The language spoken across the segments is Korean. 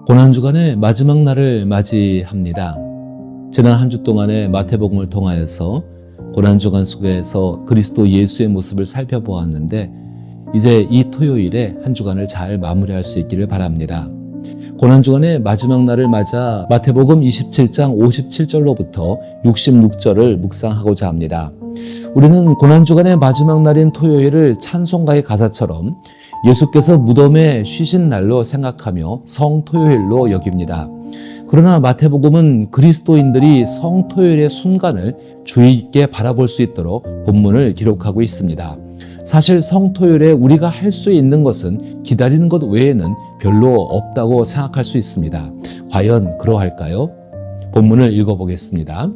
고난주간의 마지막 날을 맞이합니다. 지난 한 주 동안의 마태복음을 통하여서 고난주간 속에서 그리스도 예수의 모습을 살펴보았는데 이제 이 토요일에 한 주간을 잘 마무리할 수 있기를 바랍니다. 고난주간의 마지막 날을 맞아 마태복음 27장 57절로부터 66절을 묵상하고자 합니다. 우리는 고난주간의 마지막 날인 토요일을 찬송가의 가사처럼 예수께서 무덤에 쉬신 날로 생각하며 성토요일로 여깁니다. 그러나 마태복음은 그리스도인들이 성토요일의 순간을 주의 깊게 바라볼 수 있도록 본문을 기록하고 있습니다. 사실 성토요일에 우리가 할 수 있는 것은 기다리는 것 외에는 별로 없다고 생각할 수 있습니다. 과연 그러할까요? 본문을 읽어보겠습니다.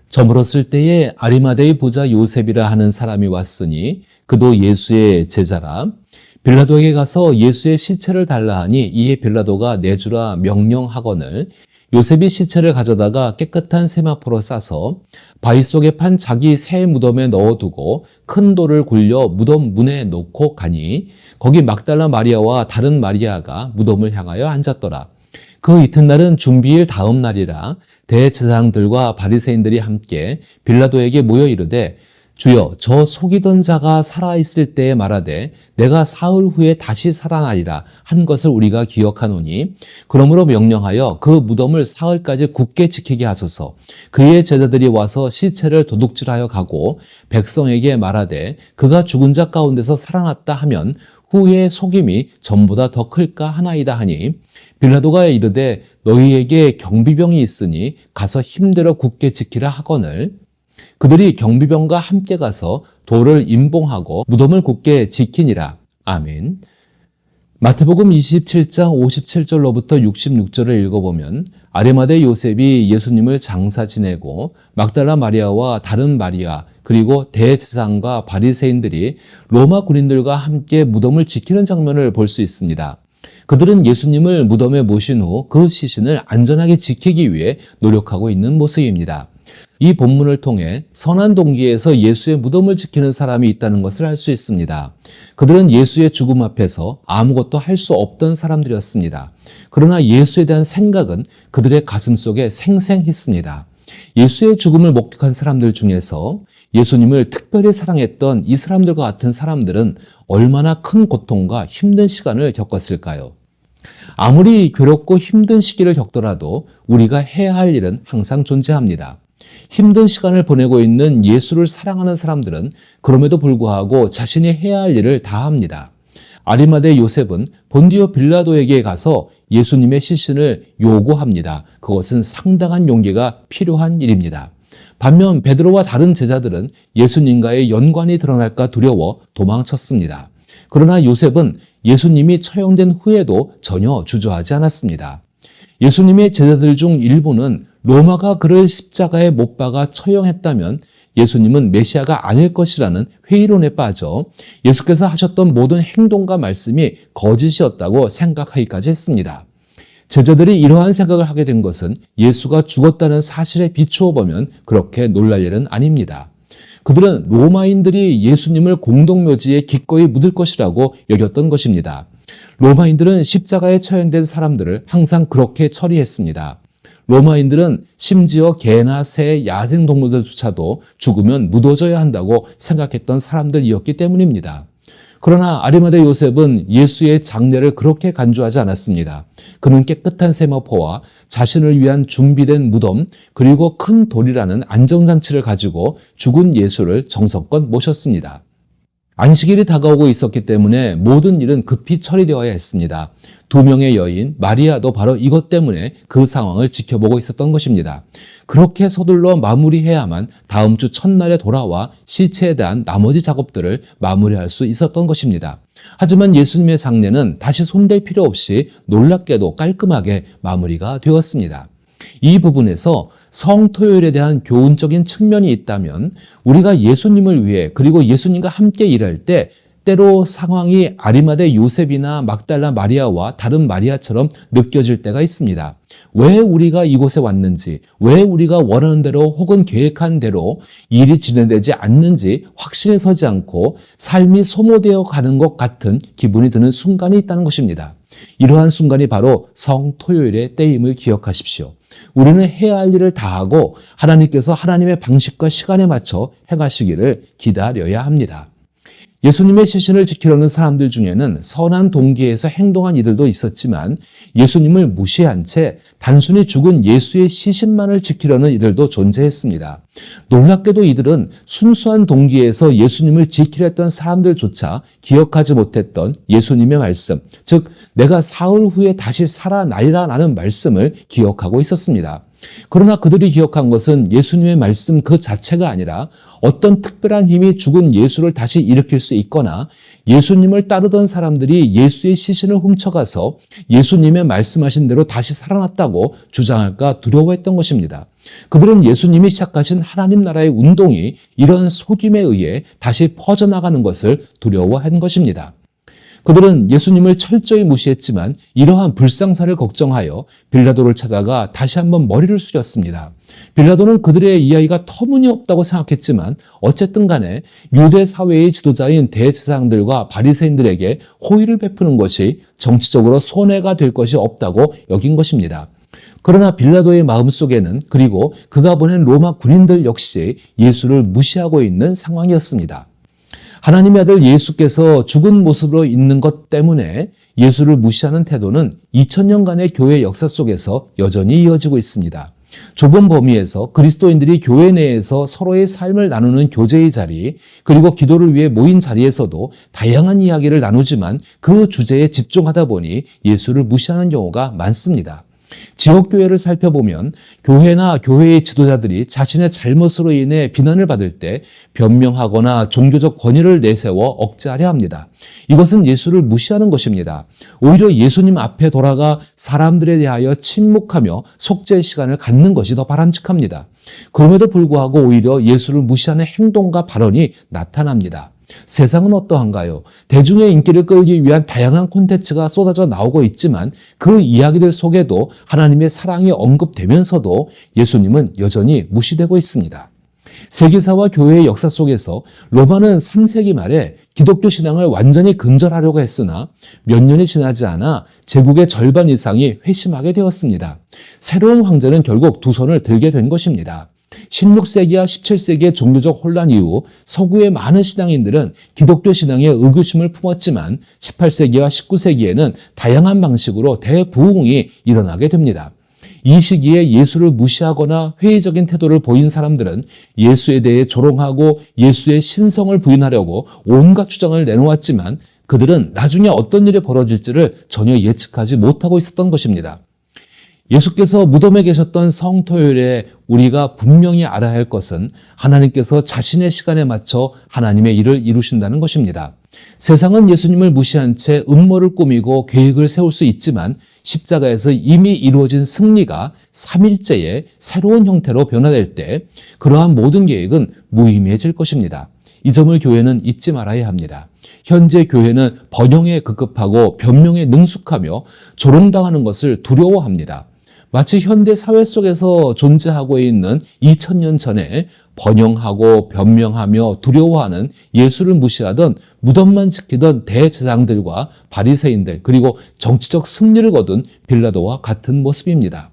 저물었을 때에 아리마대의 부자 요셉이라 하는 사람이 왔으니 그도 예수의 제자라. 빌라도에게 가서 예수의 시체를 달라 하니 이에 빌라도가 내주라 명령하거늘 요셉이 시체를 가져다가 깨끗한 세마포로 싸서 바위 속에 판 자기 새 무덤에 넣어두고 큰 돌을 굴려 무덤 문에 놓고 가니 거기 막달라 마리아와 다른 마리아가 무덤을 향하여 앉았더라. 그 이튿날은 준비일 다음 날이라 대제사장들과 바리새인들이 함께 빌라도에게 모여 이르되 주여, 저 속이던 자가 살아있을 때에 말하되 내가 사흘 후에 다시 살아나리라 한 것을 우리가 기억하노니 그러므로 명령하여 그 무덤을 사흘까지 굳게 지키게 하소서. 그의 제자들이 와서 시체를 도둑질하여 가고 백성에게 말하되 그가 죽은 자 가운데서 살아났다 하면 후에 속임이 전보다 더 클까 하나이다 하니 빌라도가 이르되 너희에게 경비병이 있으니 가서 힘대로 굳게 지키라 하거늘 그들이 경비병과 함께 가서 돌을 임봉하고 무덤을 굳게 지키니라. 아멘. 마태복음 27장 57절로부터 66절을 읽어보면 아리마대 요셉이 예수님을 장사 지내고 막달라 마리아와 다른 마리아 그리고 대제사장과 바리새인들이 로마 군인들과 함께 무덤을 지키는 장면을 볼 수 있습니다. 그들은 예수님을 무덤에 모신 후 그 시신을 안전하게 지키기 위해 노력하고 있는 모습입니다. 이 본문을 통해 선한 동기에서 예수의 무덤을 지키는 사람이 있다는 것을 알 수 있습니다. 그들은 예수의 죽음 앞에서 아무것도 할 수 없던 사람들이었습니다. 그러나 예수에 대한 생각은 그들의 가슴 속에 생생했습니다. 예수의 죽음을 목격한 사람들 중에서 예수님을 특별히 사랑했던 이 사람들과 같은 사람들은 얼마나 큰 고통과 힘든 시간을 겪었을까요? 아무리 괴롭고 힘든 시기를 겪더라도 우리가 해야 할 일은 항상 존재합니다. 힘든 시간을 보내고 있는 예수를 사랑하는 사람들은 그럼에도 불구하고 자신이 해야 할 일을 다 합니다. 아리마대 요셉은 본디오 빌라도에게 가서 예수님의 시신을 요구합니다. 그것은 상당한 용기가 필요한 일입니다. 반면 베드로와 다른 제자들은 예수님과의 연관이 드러날까 두려워 도망쳤습니다. 그러나 요셉은 예수님이 처형된 후에도 전혀 주저하지 않았습니다. 예수님의 제자들 중 일부는 로마가 그를 십자가에 못 박아 처형했다면 예수님은 메시아가 아닐 것이라는 회의론에 빠져 예수께서 하셨던 모든 행동과 말씀이 거짓이었다고 생각하기까지 했습니다. 제자들이 이러한 생각을 하게 된 것은 예수가 죽었다는 사실에 비추어 보면 그렇게 놀랄 일은 아닙니다. 그들은 로마인들이 예수님을 공동묘지에 기꺼이 묻을 것이라고 여겼던 것입니다. 로마인들은 십자가에 처형된 사람들을 항상 그렇게 처리했습니다. 로마인들은 심지어 개나 새, 야생동물들조차도 죽으면 묻어져야 한다고 생각했던 사람들이었기 때문입니다. 그러나 아리마대 요셉은 예수의 장례를 그렇게 간주하지 않았습니다. 그는 깨끗한 세마포와 자신을 위한 준비된 무덤 그리고 큰 돌이라는 안정장치를 가지고 죽은 예수를 정성껏 모셨습니다. 안식일이 다가오고 있었기 때문에 모든 일은 급히 처리되어야 했습니다. 두 명의 여인 마리아도 바로 이것 때문에 그 상황을 지켜보고 있었던 것입니다. 그렇게 서둘러 마무리해야만 다음 주 첫날에 돌아와 시체에 대한 나머지 작업들을 마무리할 수 있었던 것입니다. 하지만 예수님의 장례는 다시 손댈 필요 없이 놀랍게도 깔끔하게 마무리가 되었습니다. 이 부분에서 성토요일에 대한 교훈적인 측면이 있다면 우리가 예수님을 위해 그리고 예수님과 함께 일할 때 때로 상황이 아리마대 요셉이나 막달라 마리아와 다른 마리아처럼 느껴질 때가 있습니다. 왜 우리가 이곳에 왔는지, 왜 우리가 원하는 대로 혹은 계획한 대로 일이 진행되지 않는지 확신에 서지 않고 삶이 소모되어 가는 것 같은 기분이 드는 순간이 있다는 것입니다. 이러한 순간이 바로 성토요일의 때임을 기억하십시오. 우리는 해야 할 일을 다하고 하나님께서 하나님의 방식과 시간에 맞춰 행하시기를 기다려야 합니다. 예수님의 시신을 지키려는 사람들 중에는 선한 동기에서 행동한 이들도 있었지만 예수님을 무시한 채 단순히 죽은 예수의 시신만을 지키려는 이들도 존재했습니다. 놀랍게도 이들은 순수한 동기에서 예수님을 지키려 했던 사람들조차 기억하지 못했던 예수님의 말씀, 즉 내가 사흘 후에 다시 살아나리라 라는 말씀을 기억하고 있었습니다. 그러나 그들이 기억한 것은 예수님의 말씀 그 자체가 아니라 어떤 특별한 힘이 죽은 예수를 다시 일으킬 수 있거나 예수님을 따르던 사람들이 예수의 시신을 훔쳐가서 예수님의 말씀하신 대로 다시 살아났다고 주장할까 두려워했던 것입니다. 그들은 예수님이 시작하신 하나님 나라의 운동이 이런 속임에 의해 다시 퍼져나가는 것을 두려워한 것입니다. 그들은 예수님을 철저히 무시했지만 이러한 불상사를 걱정하여 빌라도를 찾아가 다시 한번 머리를 숙였습니다. 빌라도는 그들의 이야기가 터무니없다고 생각했지만 어쨌든 간에 유대 사회의 지도자인 대제사장들과 바리새인들에게 호의를 베푸는 것이 정치적으로 손해가 될 것이 없다고 여긴 것입니다. 그러나 빌라도의 마음속에는 그리고 그가 보낸 로마 군인들 역시 예수를 무시하고 있는 상황이었습니다. 하나님의 아들 예수께서 죽은 모습으로 있는 것 때문에 예수를 무시하는 태도는 2000년간의 교회 역사 속에서 여전히 이어지고 있습니다. 좁은 범위에서 그리스도인들이 교회 내에서 서로의 삶을 나누는 교제의 자리, 그리고 기도를 위해 모인 자리에서도 다양한 이야기를 나누지만 그 주제에 집중하다 보니 예수를 무시하는 경우가 많습니다. 지역교회를 살펴보면 교회나 교회의 지도자들이 자신의 잘못으로 인해 비난을 받을 때 변명하거나 종교적 권위를 내세워 억제하려 합니다. 이것은 예수를 무시하는 것입니다. 오히려 예수님 앞에 돌아가 사람들에 대하여 침묵하며 속죄의 시간을 갖는 것이 더 바람직합니다. 그럼에도 불구하고 오히려 예수를 무시하는 행동과 발언이 나타납니다. 세상은 어떠한가요? 대중의 인기를 끌기 위한 다양한 콘텐츠가 쏟아져 나오고 있지만 그 이야기들 속에도 하나님의 사랑이 언급되면서도 예수님은 여전히 무시되고 있습니다. 세계사와 교회의 역사 속에서 로마는 3세기 말에 기독교 신앙을 완전히 근절하려고 했으나 몇 년이 지나지 않아 제국의 절반 이상이 회심하게 되었습니다. 새로운 황제는 결국 두 손을 들게 된 것입니다. 16세기와 17세기의 종교적 혼란 이후 서구의 많은 신앙인들은 기독교 신앙에 의구심을 품었지만 18세기와 19세기에는 다양한 방식으로 대부흥이 일어나게 됩니다. 이 시기에 예수를 무시하거나 회의적인 태도를 보인 사람들은 예수에 대해 조롱하고 예수의 신성을 부인하려고 온갖 주장을 내놓았지만 그들은 나중에 어떤 일이 벌어질지를 전혀 예측하지 못하고 있었던 것입니다. 예수께서 무덤에 계셨던 성토요일에 우리가 분명히 알아야 할 것은 하나님께서 자신의 시간에 맞춰 하나님의 일을 이루신다는 것입니다. 세상은 예수님을 무시한 채 음모를 꾸미고 계획을 세울 수 있지만 십자가에서 이미 이루어진 승리가 3일째에 새로운 형태로 변화될 때 그러한 모든 계획은 무의미해질 것입니다. 이 점을 교회는 잊지 말아야 합니다. 현재 교회는 번영에 급급하고 변명에 능숙하며 조롱당하는 것을 두려워합니다. 마치 현대 사회 속에서 존재하고 있는 2000년 전에 번영하고 변명하며 두려워하는 예수를 무시하던 무덤만 지키던 대제사장들과 바리새인들 그리고 정치적 승리를 거둔 빌라도와 같은 모습입니다.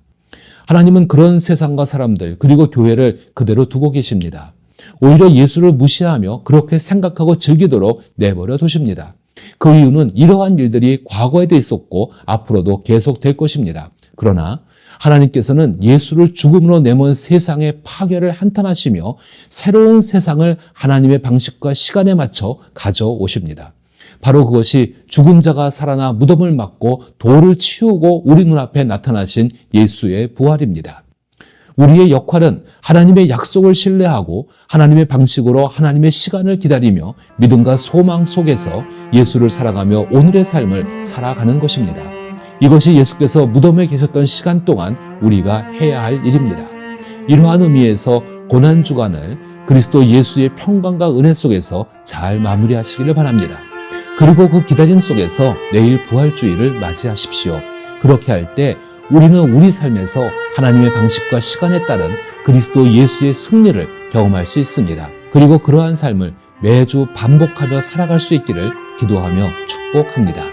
하나님은 그런 세상과 사람들 그리고 교회를 그대로 두고 계십니다. 오히려 예수를 무시하며 그렇게 생각하고 즐기도록 내버려 두십니다. 그 이유는 이러한 일들이 과거에도 있었고 앞으로도 계속될 것입니다. 그러나 하나님께서는 예수를 죽음으로 내몬 세상의 파괴를 한탄하시며 새로운 세상을 하나님의 방식과 시간에 맞춰 가져오십니다. 바로 그것이 죽은 자가 살아나 무덤을 막고 돌을 치우고 우리 눈앞에 나타나신 예수의 부활입니다. 우리의 역할은 하나님의 약속을 신뢰하고 하나님의 방식으로 하나님의 시간을 기다리며 믿음과 소망 속에서 예수를 살아가며 오늘의 삶을 살아가는 것입니다. 이것이 예수께서 무덤에 계셨던 시간 동안 우리가 해야 할 일입니다. 이러한 의미에서 고난주간을 그리스도 예수의 평강과 은혜 속에서 잘 마무리하시기를 바랍니다. 그리고 그 기다림 속에서 내일 부활주일을 맞이하십시오. 그렇게 할 때 우리는 우리 삶에서 하나님의 방식과 시간에 따른 그리스도 예수의 승리를 경험할 수 있습니다. 그리고 그러한 삶을 매주 반복하며 살아갈 수 있기를 기도하며 축복합니다.